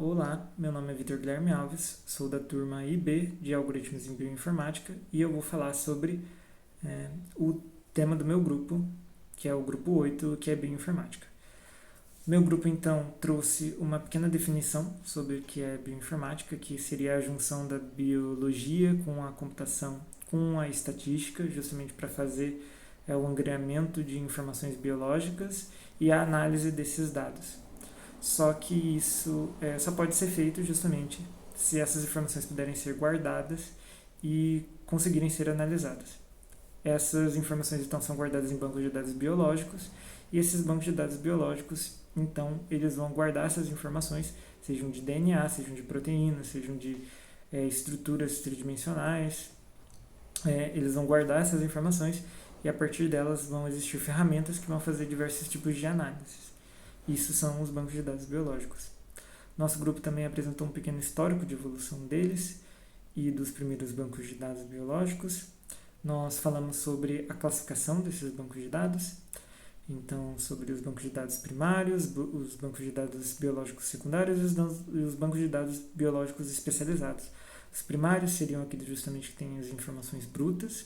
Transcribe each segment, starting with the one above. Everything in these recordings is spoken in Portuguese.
Olá, meu nome é Vitor Guilherme Alves, sou da turma IB de Algoritmos em Bioinformática e eu vou falar sobre o tema do meu grupo, que é o grupo 8, que é Bioinformática. Meu grupo, então, trouxe uma pequena definição sobre o que é bioinformática, que seria a junção da biologia com a computação, com a estatística, justamente para fazer o angreamento de informações biológicas e a análise desses dados. Só que isso só pode ser feito justamente se essas informações puderem ser guardadas e conseguirem ser analisadas. Essas informações então são guardadas em bancos de dados biológicos e esses bancos de dados biológicos, então, eles vão guardar essas informações, sejam de DNA, sejam de proteínas, sejam de estruturas tridimensionais. Eles vão guardar essas informações e a partir delas vão existir ferramentas que vão fazer diversos tipos de análises. Isso são os bancos de dados biológicos. Nosso grupo também apresentou um pequeno histórico de evolução deles e dos primeiros bancos de dados biológicos. Nós falamos sobre a classificação desses bancos de dados, então sobre os bancos de dados primários, os bancos de dados biológicos secundários e os bancos de dados biológicos especializados. Os primários seriam aqueles justamente que têm as informações brutas.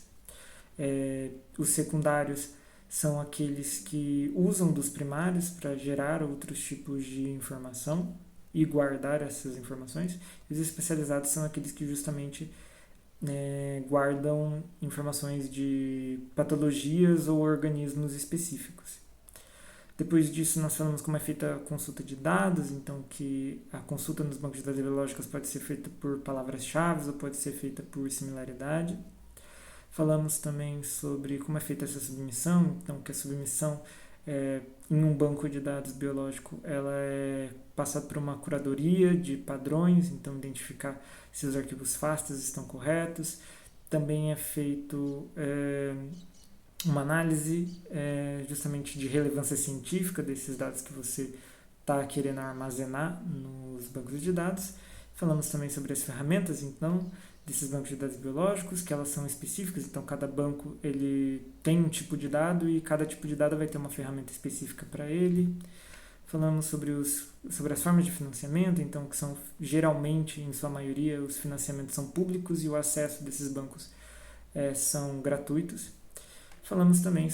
Os secundários são aqueles que usam dos primários para gerar outros tipos de informação e guardar essas informações. E os especializados são aqueles que justamente guardam informações de patologias ou organismos específicos. Depois disso, nós falamos como é feita a consulta de dados, então que a consulta nos bancos de dados biológicos pode ser feita por palavras-chave ou pode ser feita por similaridade. Falamos também sobre como é feita essa submissão, então que a submissão em um banco de dados biológico ela é passada por uma curadoria de padrões, então identificar se os arquivos FASTA estão corretos. Também é feito uma análise justamente de relevância científica desses dados que você está querendo armazenar nos bancos de dados. Falamos também sobre as ferramentas, então, desses bancos de dados biológicos, que elas são específicas, então cada banco ele tem um tipo de dado e cada tipo de dado vai ter uma ferramenta específica para ele. Falamos sobre as formas de financiamento, então que são geralmente, em sua maioria, os financiamentos são públicos e o acesso desses bancos são gratuitos. Falamos também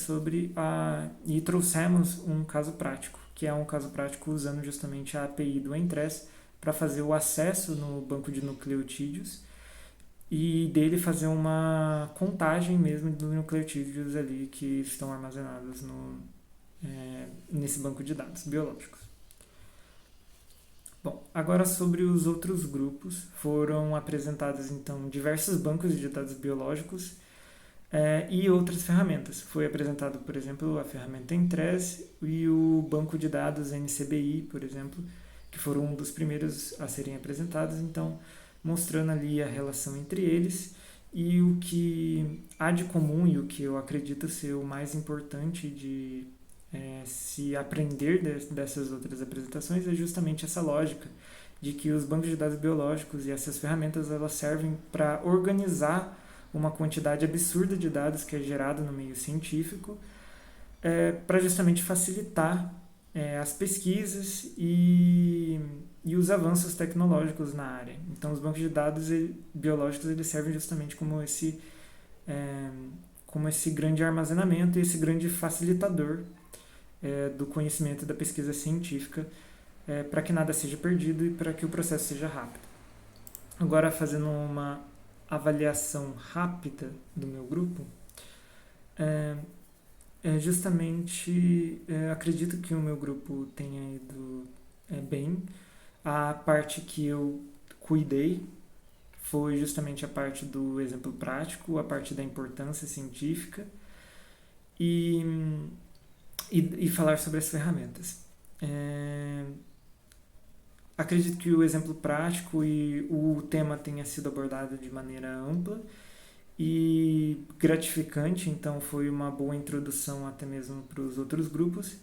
e trouxemos um caso prático, que é um caso prático usando justamente a API do Entrez para fazer o acesso no banco de nucleotídeos e dele fazer uma contagem mesmo dos nucleotídeos ali que estão armazenados nesse banco de dados biológicos. Bom, agora sobre os outros grupos, foram apresentados então diversos bancos de dados biológicos e outras ferramentas. Foi apresentado, por exemplo, a ferramenta Entrez e o banco de dados NCBI, por exemplo, que foram um dos primeiros a serem apresentados, então mostrando ali a relação entre eles e o que há de comum e o que eu acredito ser o mais importante de se aprender dessas outras apresentações é justamente essa lógica de que os bancos de dados biológicos e essas ferramentas elas servem para organizar uma quantidade absurda de dados que é gerada no meio científico para justamente facilitar as pesquisas e os avanços tecnológicos na área. Então, os bancos de dados biológicos eles servem justamente como esse grande armazenamento e esse grande facilitador do conhecimento da pesquisa científica para que nada seja perdido e para que o processo seja rápido. Agora, fazendo uma avaliação rápida do meu grupo, justamente acredito que o meu grupo tenha ido bem. A parte que eu cuidei foi justamente a parte do exemplo prático, a parte da importância científica e falar sobre as ferramentas. Acredito que o exemplo prático e o tema tenha sido abordado de maneira ampla e gratificante, então foi uma boa introdução até mesmo para os outros grupos.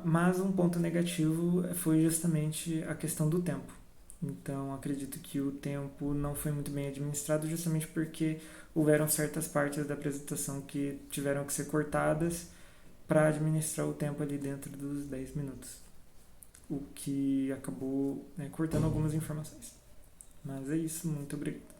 Mas um ponto negativo foi justamente a questão do tempo. Então acredito que o tempo não foi muito bem administrado justamente porque houveram certas partes da apresentação que tiveram que ser cortadas para administrar o tempo ali dentro dos 10 minutos. o que acabou, né, cortando algumas informações. Mas é isso, muito obrigado.